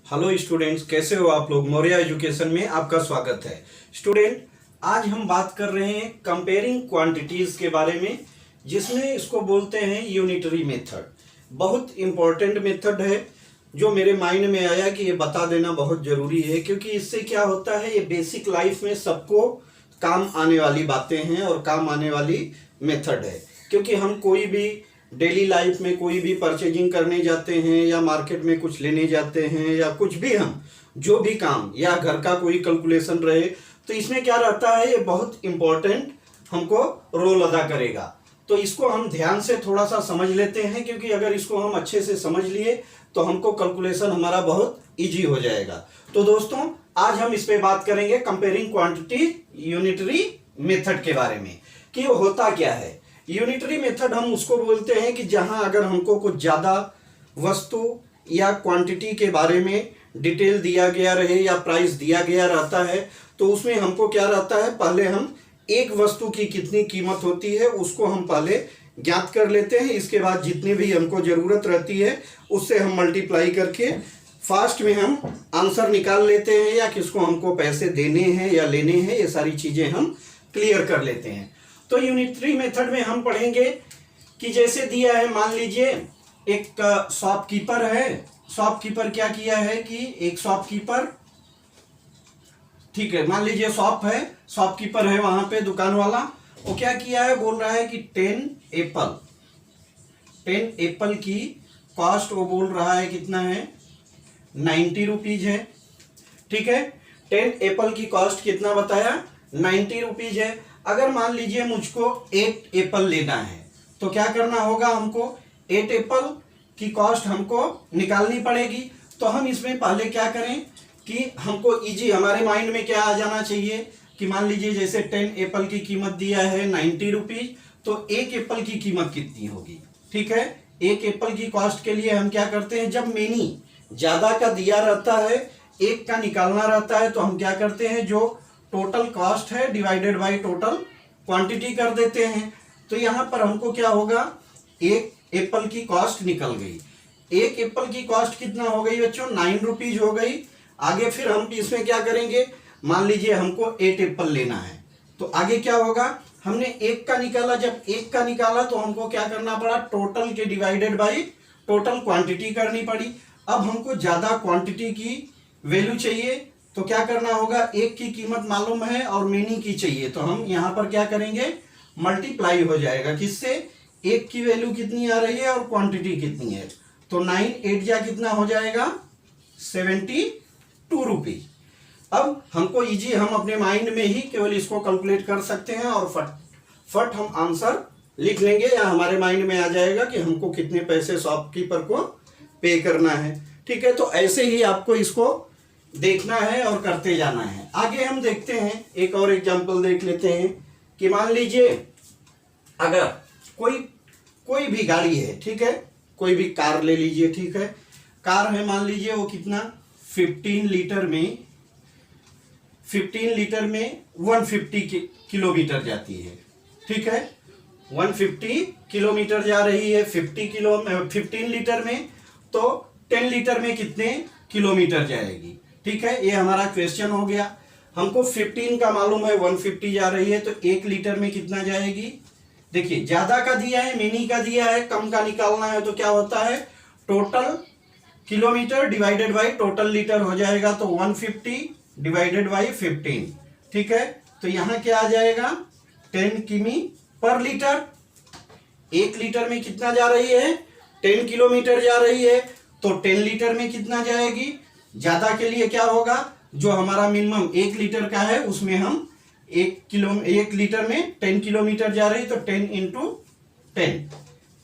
Hello students, कैसे हो आप लोग। मौर्य एजुकेशन में आपका स्वागत है। स्टूडेंट, आज हम बात कर रहे हैं कंपेयरिंग क्वांटिटीज के बारे में, जिसमें इसको बोलते हैं यूनिटरी मेथड। बहुत इंपॉर्टेंट मेथड है जो मेरे माइंड में आया कि ये बता देना बहुत जरूरी है, क्योंकि इससे क्या होता है, ये बेसिक लाइफ में सबको काम आने वाली बातें हैं और काम आने वाली मेथड है। क्योंकि हम कोई भी डेली लाइफ में कोई भी परचेजिंग करने जाते हैं या मार्केट में कुछ लेने जाते हैं या कुछ भी, हम जो भी काम या घर का कोई कैलकुलेशन रहे, तो इसमें क्या रहता है, ये बहुत इंपॉर्टेंट हमको रोल अदा करेगा। तो इसको हम ध्यान से थोड़ा सा समझ लेते हैं, क्योंकि अगर इसको हम अच्छे से समझ लिए तो हमको कैलकुलेशन हमारा बहुत इजी हो जाएगा। तो दोस्तों, आज हम इस पे बात करेंगे कंपेयरिंग क्वांटिटी यूनिटरी मेथड के बारे में, कि वो होता क्या है। यूनिटरी मेथड हम उसको बोलते हैं कि जहां अगर हमको कुछ ज़्यादा वस्तु या क्वांटिटी के बारे में डिटेल दिया गया रहे या प्राइस दिया गया रहता है, तो उसमें हमको क्या रहता है, पहले हम एक वस्तु की कितनी कीमत होती है उसको हम पहले ज्ञात कर लेते हैं। इसके बाद जितनी भी हमको ज़रूरत रहती है उससे हम मल्टीप्लाई करके फास्ट में हम आंसर निकाल लेते हैं, या किसको हमको पैसे देने हैं या लेने हैं, ये सारी चीज़ें हम क्लियर कर लेते हैं। तो यूनिटरी मेथड में हम पढ़ेंगे कि जैसे दिया है, मान लीजिए एक शॉपकीपर है। शॉपकीपर क्या किया है कि एक शॉपकीपर, ठीक है, मान लीजिए शॉप है, शॉपकीपर है वहां पे दुकान वाला। वो क्या किया है, बोल रहा है कि 10 एप्पल की कॉस्ट वो बोल रहा है कितना है, 90 रुपीज है। ठीक है, 10 एप्पल की कॉस्ट कितना बताया, 90 रुपीज है। अगर मान लीजिए मुझको 8 एप्पल लेना है, तो क्या करना होगा, हमको 8 एप्पल की कॉस्ट हमको निकालनी पड़ेगी। तो हम इसमें पहले क्या करें कि हमको इजी, हमारे माइंड में क्या आ जाना चाहिए कि मान लीजिए जैसे 10 एप्पल की कीमत दिया है 90 रुपीज, तो एक एप्पल की कीमत कितनी होगी। ठीक है, एक एप्पल की कॉस्ट के लिए हम क्या करते हैं, जब मेनी ज्यादा का दिया रहता है, एक का निकालना रहता है, तो हम क्या करते हैं, जो टोटल कॉस्ट है डिवाइडेड बाय टोटल क्वांटिटी कर देते हैं। तो यहां पर हमको क्या होगा, एक एप्पल की कॉस्ट निकल गई। एक एप्पल की कॉस्ट कितना हो गई बच्चों, 9 रुपीज हो गई। आगे फिर हम इसमें क्या करेंगे, मान लीजिए हमको 8 एप्पल लेना है, तो आगे क्या होगा, हमने एक का निकाला, जब एक का निकाला तो हमको क्या करना पड़ा, टोटल के डिवाइडेड बाई टोटल क्वांटिटी करनी पड़ी। अब हमको ज्यादा क्वांटिटी की वैल्यू चाहिए, तो क्या करना होगा, एक की कीमत मालूम है और मेनी की चाहिए, तो हम यहां पर क्या करेंगे, मल्टीप्लाई हो जाएगा किससे, एक की वैल्यू कितनी आ रही है और क्वांटिटी कितनी है। तो 9 8 जा कितना हो जाएगा, 72 रुपीज। अब हमको इजी, हम अपने माइंड में ही केवल इसको कैलकुलेट कर सकते हैं और फट हम आंसर लिख लेंगे, या हमारे माइंड में आ जाएगा कि हमको कितने पैसे शॉपकीपर को पे करना है। ठीक है, तो ऐसे ही आपको इसको देखना है और करते जाना है। आगे हम देखते हैं, एक और एग्जांपल देख लेते हैं कि मान लीजिए अगर कोई भी गाड़ी है, ठीक है, कोई भी कार ले लीजिए, ठीक है, कार है, मान लीजिए वो कितना 15 लीटर में 150 किलोमीटर जाती है। ठीक है, 150 किलोमीटर जा रही है 15 लीटर में, तो 10 लीटर में कितने किलोमीटर जाएगी। ठीक है, ये हमारा क्वेश्चन हो गया। हमको 15 का मालूम है, 150 जा रही है, तो 1 लीटर में कितना जाएगी। देखिए, ज्यादा का दिया है, मिनी का दिया है, कम का निकालना है, तो क्या होता है, total kilometre divided by total litre हो जाएगा, तो 150 डिवाइडेड बाई 15। ठीक है, तो यहां क्या आ जाएगा, 10 किमी पर लीटर। 1 लीटर में कितना जा रही है, 10 किलोमीटर जा रही है, तो 10 लीटर में कितना जाएगी। ज्यादा के लिए क्या होगा, जो हमारा मिनिमम 1 लीटर का है उसमें हम 1 लीटर में 10 किलोमीटर जा रही, तो 10 इंटू 10,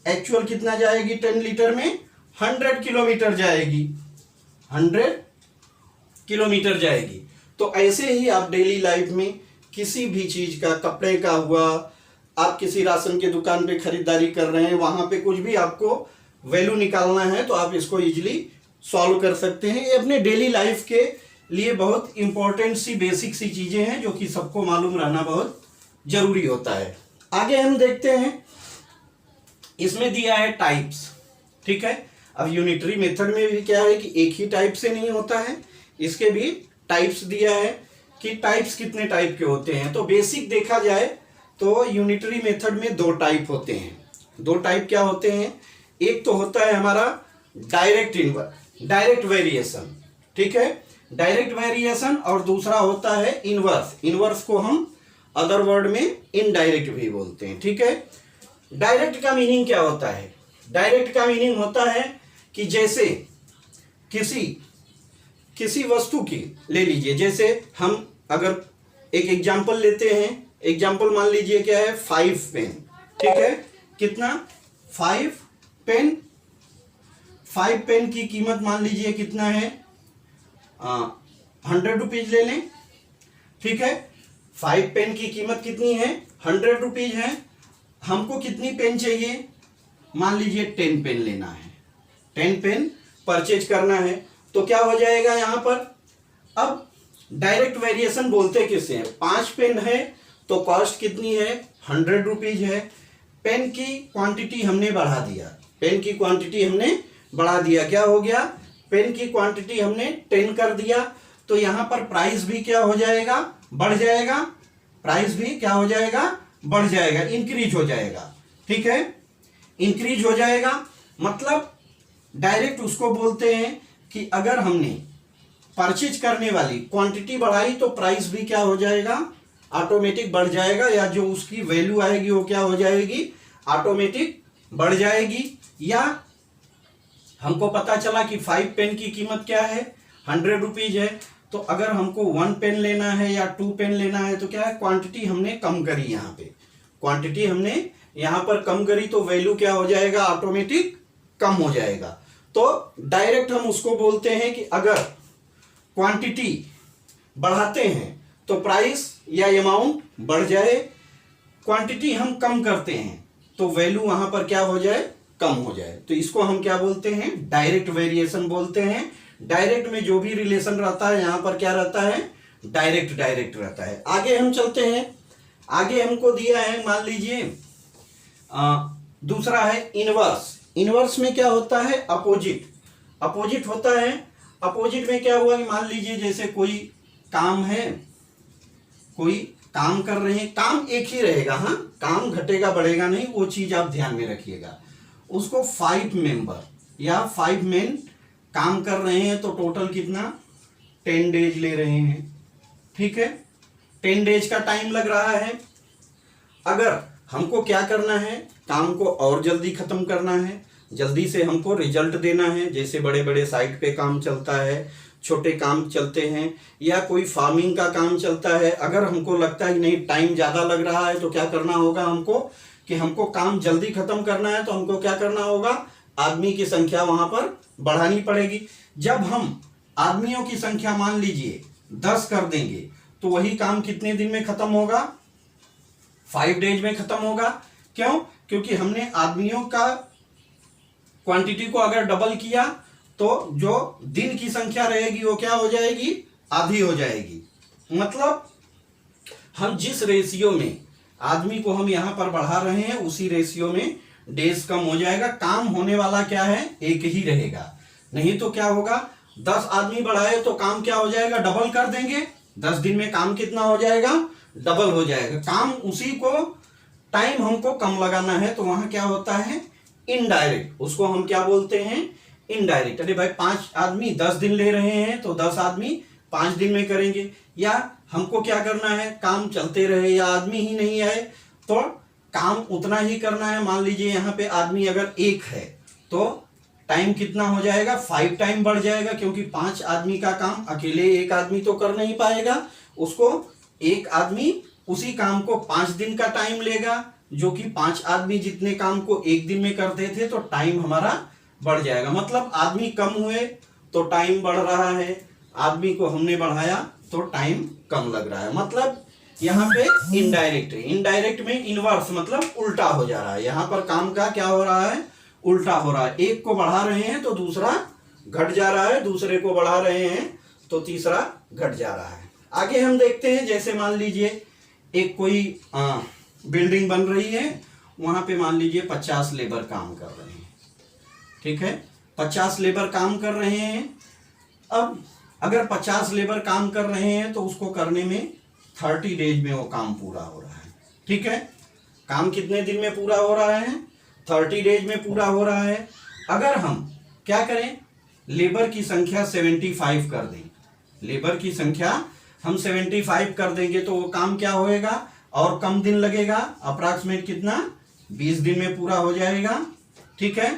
एक्चुअल कितना जाएगी 10 लीटर में, 100 किलोमीटर जाएगी, 100 किलोमीटर जाएगी। तो ऐसे ही आप डेली लाइफ में किसी भी चीज का, कपड़े का हुआ, आप किसी राशन के दुकान पे खरीदारी कर रहे हैं, वहां पे कुछ भी आपको वैल्यू निकालना है, तो आप इसको इजीली सॉल्व कर सकते हैं। ये अपने डेली लाइफ के लिए बहुत इंपॉर्टेंट सी बेसिक सी चीजें हैं, जो कि सबको मालूम रहना बहुत जरूरी होता है। आगे हम देखते हैं, इसमें दिया है टाइप्स। ठीक है, अब यूनिटरी मेथड में भी क्या है कि एक ही टाइप से नहीं होता है, इसके भी टाइप्स दिया है कि टाइप्स कितने टाइप के होते हैं। तो बेसिक देखा जाए तो यूनिटरी मेथड में दो टाइप होते हैं। दो टाइप क्या होते हैं, एक तो होता है हमारा डायरेक्ट वेरिएशन, ठीक है, डायरेक्ट वेरिएशन, और दूसरा होता है इनवर्स। इनवर्स को हम अदर वर्ड में इनडायरेक्ट भी बोलते हैं, ठीक है। डायरेक्ट का मीनिंग क्या होता है, डायरेक्ट का मीनिंग होता है कि जैसे किसी वस्तु की ले लीजिए, जैसे हम अगर एक एग्जाम्पल लेते हैं, एग्जाम्पल मान लीजिए क्या है, 5 पेन, ठीक है, कितना 5 पेन, 5 पेन की कीमत मान लीजिए कितना है, 100 रुपीज ले लें, ठीक है। 5 पेन की कीमत कितनी है, 100 रुपीज है। हमको कितनी पेन चाहिए, मान लीजिए 10 पेन लेना है, 10 पेन परचेज करना है, तो क्या हो जाएगा यहाँ पर। अब डायरेक्ट वेरिएशन बोलते किससे हैं, 5 पेन है तो कॉस्ट कितनी है, 100 रुपीज है। पेन की क्वांटिटी हमने बढ़ा दिया, पेन की क्वांटिटी हमने बढ़ा दिया, क्या हो गया, पेन की क्वांटिटी हमने 10 कर दिया, तो यहाँ पर प्राइस भी क्या हो जाएगा, बढ़ जाएगा, प्राइस भी क्या हो जाएगा, बढ़ जाएगा, इंक्रीज हो जाएगा, ठीक है, इंक्रीज हो जाएगा। मतलब डायरेक्ट उसको बोलते हैं कि अगर हमने परचेज करने वाली क्वांटिटी बढ़ाई तो प्राइस भी क्या हो जाएगा, ऑटोमेटिक बढ़ जाएगा, या जो उसकी वैल्यू आएगी वो क्या हो जाएगी, ऑटोमेटिक बढ़ जाएगी। या हमको पता चला कि 5 पेन की कीमत क्या है, 100 रुपीज है, तो अगर हमको 1 पेन लेना है या 2 पेन लेना है तो क्या है, क्वांटिटी हमने कम करी, यहाँ पे क्वांटिटी हमने यहाँ पर कम करी, तो वैल्यू क्या हो जाएगा, ऑटोमेटिक कम हो जाएगा। तो डायरेक्ट हम उसको बोलते हैं कि अगर क्वांटिटी बढ़ाते हैं तो प्राइस या अमाउंट बढ़ जाए, क्वांटिटी हम कम करते हैं तो वैल्यू वहां पर क्या हो जाए, कम हो जाए, तो इसको हम क्या बोलते हैं, डायरेक्ट वेरिएशन बोलते हैं। डायरेक्ट में जो भी रिलेशन रहता है यहाँ पर क्या रहता है, डायरेक्ट रहता है। आगे हम चलते हैं, आगे हमको दिया है, मान लीजिए दूसरा है इनवर्स। इनवर्स में क्या होता है, अपोजिट होता है। अपोजिट में क्या हुआ कि मान लीजिए जैसे कोई काम है, कोई काम कर रहे हैं, काम एक ही रहेगा, हाँ, काम घटेगा बढ़ेगा नहीं, वो चीज आप ध्यान में रखिएगा। उसको 5 मेंबर या 5 मेन काम कर रहे हैं, तो टोटल कितना 10 डेज ले रहे हैं, ठीक है, 10 डेज का टाइम लग रहा है। अगर हमको क्या करना है, काम को और जल्दी खत्म करना है, जल्दी से हमको रिजल्ट देना है, जैसे बड़े बड़े साइट पे काम चलता है, छोटे काम चलते हैं, या कोई फार्मिंग का काम चलता है, अगर हमको लगता है नहीं टाइम ज़्यादा लग रहा है तो क्या करना होगा हमको, कि हमको काम जल्दी खत्म करना है, तो हमको क्या करना होगा, आदमी की संख्या वहां पर बढ़ानी पड़ेगी। जब हम आदमियों की संख्या मान लीजिए 10 कर देंगे तो वही काम कितने दिन में खत्म होगा, 5 डेज में खत्म होगा। क्यों, क्योंकि हमने आदमियों का क्वांटिटी को अगर डबल किया तो जो दिन की संख्या रहेगी वो क्या हो जाएगी, आधी हो जाएगी। मतलब हम जिस रेशियो में आदमी को हम यहां पर बढ़ा रहे हैं उसी रेशियो में डेज कम हो जाएगा, काम होने वाला क्या है, एक ही रहेगा। नहीं तो क्या होगा, 10 आदमी बढ़ाए तो काम क्या हो जाएगा, डबल कर देंगे, 10 दिन में काम कितना हो जाएगा, डबल हो जाएगा। काम उसी को टाइम हमको कम लगाना है, तो वहां क्या होता है, इनडायरेक्ट, उसको हम क्या बोलते हैं, इनडायरेक्ट। अरे भाई 5 आदमी 10 दिन ले रहे हैं तो 10 आदमी 5 दिन में करेंगे। या हमको क्या करना है, काम चलते रहे या आदमी ही नहीं आए तो काम उतना ही करना है। मान लीजिए यहाँ पे आदमी अगर 1 है तो टाइम कितना हो जाएगा, 5 टाइम बढ़ जाएगा, क्योंकि 5 आदमी का काम अकेले 1 आदमी तो कर नहीं पाएगा, उसको 1 आदमी उसी काम को 5 दिन का टाइम लेगा, जो कि 5 आदमी जितने काम को 1 दिन में करते थे, तो टाइम हमारा बढ़ जाएगा। मतलब आदमी कम हुए तो टाइम बढ़ रहा है, आदमी को हमने बढ़ाया तो टाइम कम लग रहा है। मतलब यहाँ पे इनडायरेक्ट है, इनडायरेक्ट में इनवर्स मतलब उल्टा हो जा रहा है। यहाँ पर काम का क्या हो रहा है, उल्टा हो रहा है। एक को बढ़ा रहे हैं तो दूसरा घट जा रहा है, दूसरे को बढ़ा रहे हैं तो तीसरा घट जा रहा है। आगे हम देखते हैं, जैसे मान लीजिए एक कोई बिल्डिंग बन रही है, वहां पे मान लीजिए 50 लेबर काम कर रहे हैं, ठीक है, 50 लेबर काम कर रहे हैं। अब अगर 50 लेबर काम कर रहे हैं तो उसको करने में 30 डेज में वो काम पूरा हो रहा है। ठीक है, काम कितने दिन में पूरा हो रहा है? 30 डेज में पूरा हो रहा है। अगर हम क्या करें, लेबर की संख्या 75 कर दें, लेबर की संख्या हम 75 कर देंगे तो वो काम क्या होएगा और कम दिन लगेगा, अप्रॉक्सीमेट कितना, 20 दिन में पूरा हो जाएगा। ठीक है,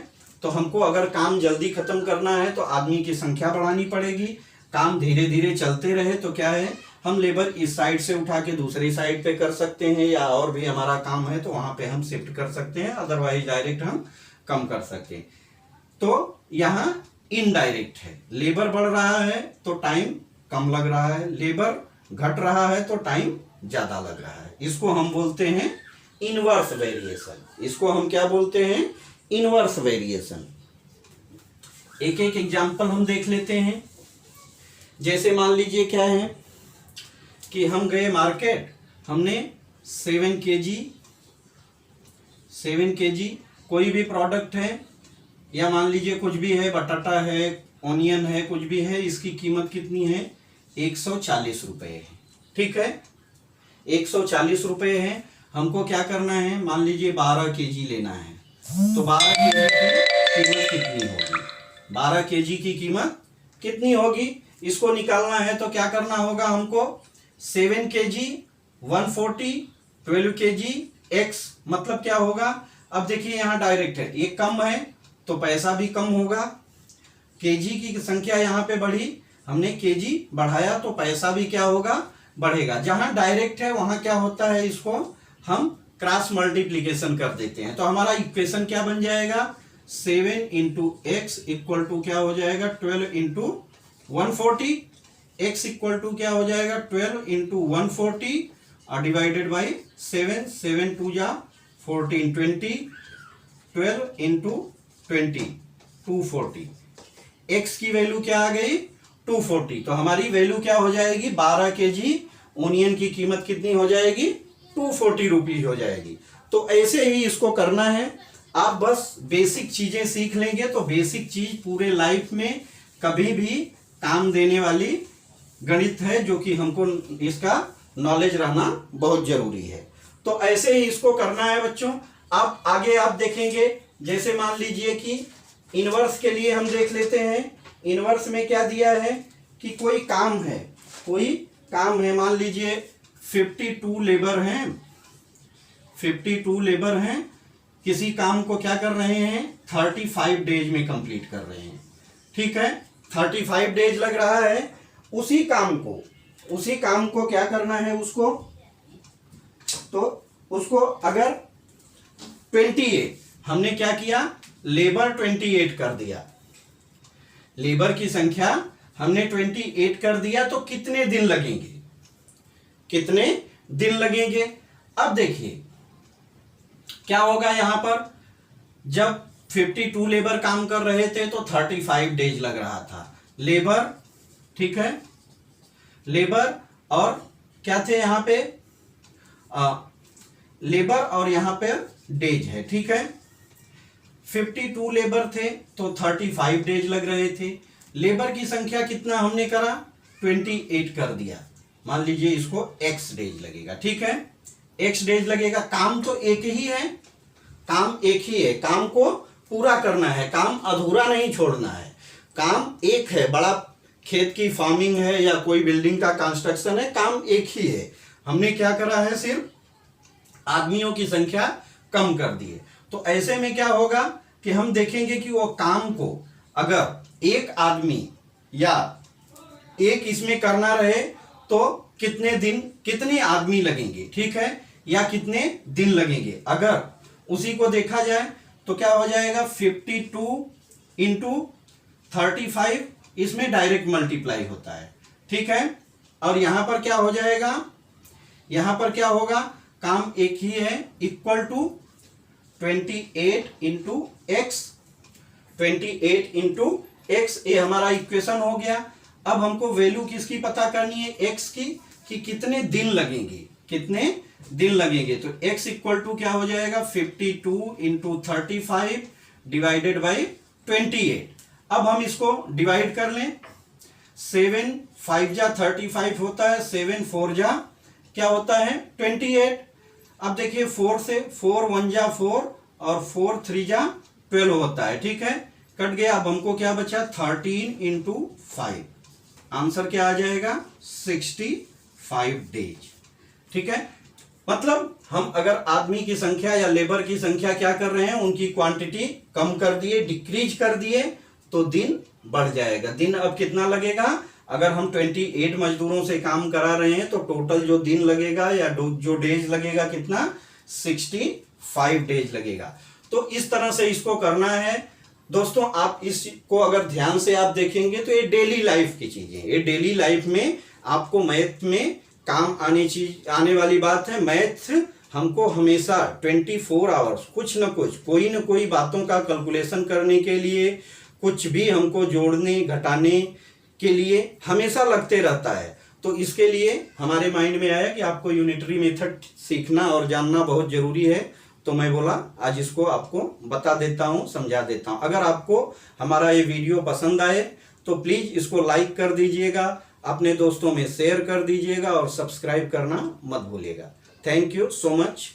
तो हमको अगर काम जल्दी खत्म करना है तो आदमी की संख्या बढ़ानी पड़ेगी। काम धीरे धीरे चलते रहे तो क्या है, हम लेबर इस साइड से उठा के दूसरी साइड पे कर सकते हैं, या और भी हमारा काम है तो वहां पे हम शिफ्ट कर सकते हैं, अदरवाइज डायरेक्ट हम कम कर सकते हैं। तो यहाँ इनडायरेक्ट है, लेबर बढ़ रहा है तो टाइम कम लग रहा है, लेबर घट रहा है तो टाइम ज्यादा लग रहा है। इसको हम बोलते हैं इनवर्स वेरिएशन। इसको हम क्या बोलते हैं? Inverse variation. एक एक एग्जांपल हम देख लेते हैं। जैसे मान लीजिए क्या है कि हम गए मार्केट, हमने 7 kg कोई भी प्रोडक्ट है, या मान लीजिए कुछ भी है, बटाटा है, ऑनियन है, कुछ भी है, इसकी कीमत कितनी है? 140 रुपये है। ठीक है, 140 रुपये है। हमको क्या करना है, मान लीजिए 12 kg लेना है, तो 12 kg की कीमत कितनी होगी? 12 kg की कीमत कितनी होगी, इसको निकालना है तो क्या करना होगा हमको? 7 kg 140, 12 kg x, मतलब क्या होगा? अब देखिए यहाँ डायरेक्ट है, ये कम है तो पैसा भी कम होगा, केजी की संख्या यहाँ पे बढ़ी, हमने केजी बढ़ाया तो पैसा भी क्या होगा? बढ़ेगा। जहां डायरेक्ट है वहां क्या होता है, इसको हम क्रॉस मल्टीप्लीकेशन कर देते हैं, तो हमारा इक्वेशन क्या बन जाएगा? 7 इंटू एक्स इक्वल टू क्या हो जाएगा? 12 इंटू 140, x इक्वल टू क्या हो जाएगा? 12 इंटू 140 और डिवाइडेड बाई 7, 7 2 जा 14, 20, 12 इंटू 20, 240। x की वैल्यू क्या आ गई? 240। तो हमारी वैल्यू क्या हो जाएगी? 12 kg ओनियन की कीमत कितनी हो जाएगी? 240 रुपीज हो जाएगी। तो ऐसे ही इसको करना है। आप बस बेसिक चीजें सीख लेंगे तो बेसिक चीज पूरे लाइफ में कभी भी काम देने वाली गणित है, जो कि हमको इसका नॉलेज रहना बहुत जरूरी है। तो ऐसे ही इसको करना है बच्चों। आप आगे आप देखेंगे, जैसे मान लीजिए कि इनवर्स के लिए हम देख लेते हैं। इनवर्स में क्या दिया है कि कोई काम है, मान लीजिए 52 लेबर हैं, 52 लेबर हैं, किसी काम को क्या कर रहे हैं? 35 डेज में कंप्लीट कर रहे हैं। ठीक है, 35 डेज लग रहा है। उसी काम को क्या करना है उसको, तो उसको अगर 28, हमने क्या किया? लेबर 28 कर दिया, लेबर की संख्या हमने 28 कर दिया, तो कितने दिन लगेंगे? कितने दिन लगेंगे? अब देखिए क्या होगा यहां पर, जब 52 लेबर काम कर रहे थे तो 35 डेज लग रहा था लेबर। ठीक है, लेबर और क्या थे यहां पे? लेबर और यहां पे डेज है। ठीक है, 52 लेबर थे तो 35 डेज लग रहे थे। लेबर की संख्या कितना हमने करा? 28 कर दिया। मान लीजिए इसको x डेज लगेगा। ठीक है, x डेज लगेगा। काम तो एक ही है, काम एक ही है, काम को पूरा करना है, काम अधूरा नहीं छोड़ना है। काम एक है, बड़ा खेत की फार्मिंग है या कोई बिल्डिंग का कंस्ट्रक्शन है, काम एक ही है। हमने क्या करा है? सिर्फ आदमियों की संख्या कम कर दी है। तो ऐसे में क्या होगा कि हम देखेंगे कि वो काम को अगर एक आदमी या एक इसमें करना रहे तो कितने दिन, कितने आदमी लगेंगे? ठीक है, या कितने दिन लगेंगे? अगर उसी को देखा जाए तो क्या हो जाएगा? 52 इंटू 35, इसमें डायरेक्ट मल्टीप्लाई होता है। ठीक है, और यहां पर क्या हो जाएगा? यहां पर क्या होगा? काम एक ही है, equal to 28 into x, 28 into x, ये हमारा इक्वेशन हो गया। अब हमको वैल्यू किसकी पता करनी है? एक्स की, कि कितने दिन लगेंगे, कितने दिन लगेंगे। तो x इक्वल टू क्या हो जाएगा? 52 इंटू 35 डिवाइडेड बाई 28। अब हम इसको डिवाइड कर लें। 7 5 जा 35 होता है, 7 4 जा क्या होता है 28। अब देखिए 4 से 4 1 जा 4 और 4 3 जा 12 होता है, ठीक है, कट गया। अब हमको क्या बचा 13 इंटू 5, आंसर क्या आ जाएगा 65 डेज, ठीक है। मतलब हम अगर आदमी की संख्या या लेबर की संख्या क्या कर रहे हैं, उनकी क्वांटिटी कम कर दिए, डिक्रीज कर दिए, तो दिन बढ़ जाएगा। दिन अब कितना लगेगा, अगर हम 28 मजदूरों से काम करा रहे हैं तो टोटल जो दिन लगेगा या जो डेज लगेगा कितना 65 डेज लगेगा। तो इस तरह से इसको करना है दोस्तों। आप इसको अगर ध्यान से आप देखेंगे तो ये डेली लाइफ की चीजें, ये डेली लाइफ में आपको मैथ में काम आने वाली बात है। मैथ हमको हमेशा 24 आवर्स कुछ न कुछ कोई न कोई बातों का कैलकुलेशन करने के लिए, कुछ भी हमको जोड़ने घटाने के लिए हमेशा लगते रहता है। तो इसके लिए हमारे माइंड में आया कि आपको यूनिटरी मेथड सीखना और जानना बहुत जरूरी है, तो मैं बोला आज इसको आपको बता देता हूं, समझा देता हूं। अगर आपको हमारा ये वीडियो पसंद आए तो प्लीज इसको लाइक कर दीजिएगा, अपने दोस्तों में शेयर कर दीजिएगा और सब्सक्राइब करना मत भूलिएगा। Thank you so much.